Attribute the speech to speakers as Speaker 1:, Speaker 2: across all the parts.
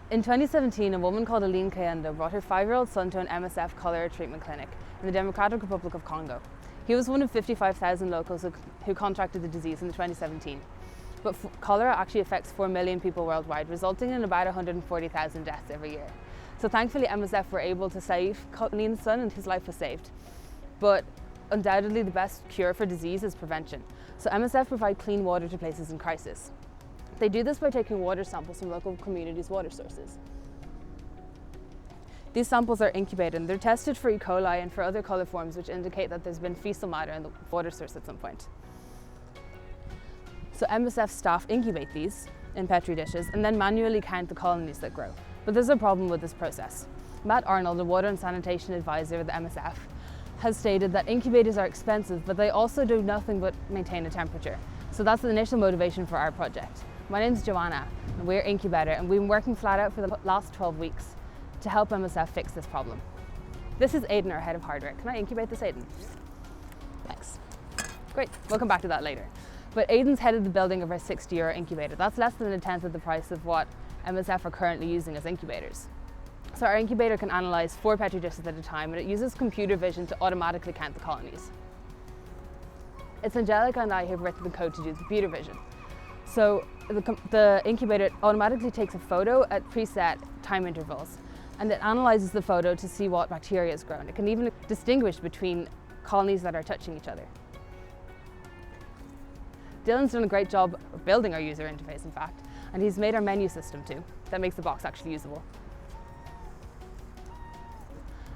Speaker 1: In 2017, a woman called Aline Kayenda brought her 5-year-old son to an MSF cholera treatment clinic in the Democratic Republic of Congo. He was one of 55,000 locals who contracted the disease in 2017. But cholera actually affects 4 million people worldwide, resulting in about 140,000 deaths every year. So thankfully MSF were able to save Aline's son and his life was saved. But undoubtedly the best cure for disease is prevention. So MSF provide clean water to places in crisis. They do this by taking water samples from local communities' water sources. These samples are incubated and they're tested for E. coli and for other coliforms which indicate that there's been fecal matter in the water source at some point. So MSF staff incubate these in Petri dishes and then manually count the colonies that grow. But there's a problem with this process. Matt Arnold, the Water and Sanitation Advisor of the MSF, has stated that incubators are expensive, but they also do nothing but maintain a temperature. So that's the initial motivation for our project. My name's Joanna, and we're IncuBetter, and we've been working flat out for the last 12 weeks to help MSF fix this problem. This is Aidan, our head of hardware. Can I incubate this, Aidan? Thanks. Great, we'll come back to that later. But Aidan's headed the building of our €60 incubator. That's less than a tenth of the price of what MSF are currently using as incubators. So our incubator can analyse 4 Petri dishes at a time, and it uses computer vision to automatically count the colonies. It's Angelica and I who have written the code to do the computer vision. So the incubator automatically takes a photo at preset time intervals, and it analyses the photo to see what bacteria has grown. It can even distinguish between colonies that are touching each other. Dylan's done a great job of building our user interface, in fact, and he's made our menu system too. That makes the box actually usable.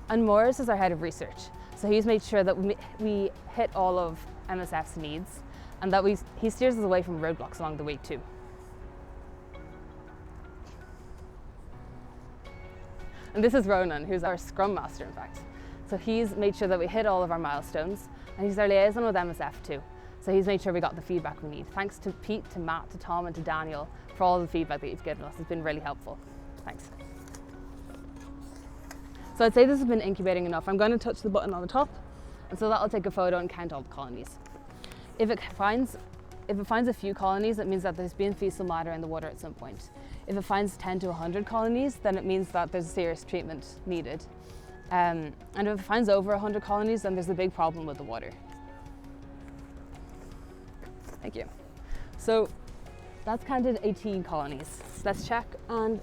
Speaker 1: And Morris is our head of research. So he's made sure that we hit all of MSF's needs and that he steers us away from roadblocks along the way too. And this is Ronan, who's our Scrum Master, in fact. So he's made sure that we hit all of our milestones, and he's our liaison with MSF too. So he's made sure we got the feedback we need. Thanks to Pete, to Matt, to Tom and to Daniel for all the feedback that you've given us. It's been really helpful. Thanks. So I'd say this has been incubating enough. I'm going to touch the button on the top, and so that'll take a photo and count all the colonies. If it finds a few colonies, it means that there's been fecal matter in the water at some point. If it finds 10 to 100 colonies, then it means that there's serious treatment needed. And if it finds over 100 colonies, then there's a big problem with the water. Thank you. So that's counted 18 colonies. Let's check, and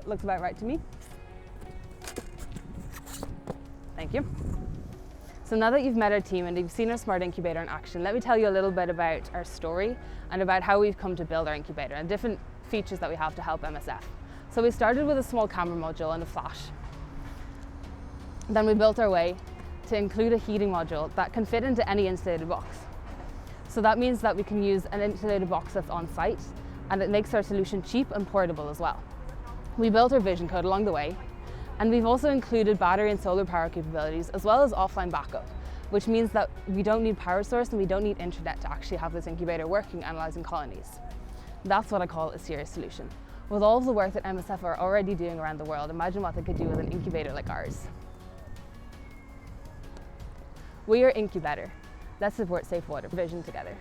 Speaker 1: it looks about right to me. Thank you. So now that you've met our team and you've seen our smart incubator in action, let me tell you a little bit about our story and about how we've come to build our incubator and different features that we have to help MSF. So we started with a small camera module and a flash. Then we built our way to include a heating module that can fit into any insulated box. So that means that we can use an insulated box that's on site, and it makes our solution cheap and portable as well. We built our vision code along the way, and we've also included battery and solar power capabilities as well as offline backup, which means that we don't need power source and we don't need internet to actually have this incubator working, analysing colonies. That's what I call a serious solution. With all of the work that MSF are already doing around the world, imagine what they could do with an incubator like ours. We are IncuBetter. Let's support safe water provision together.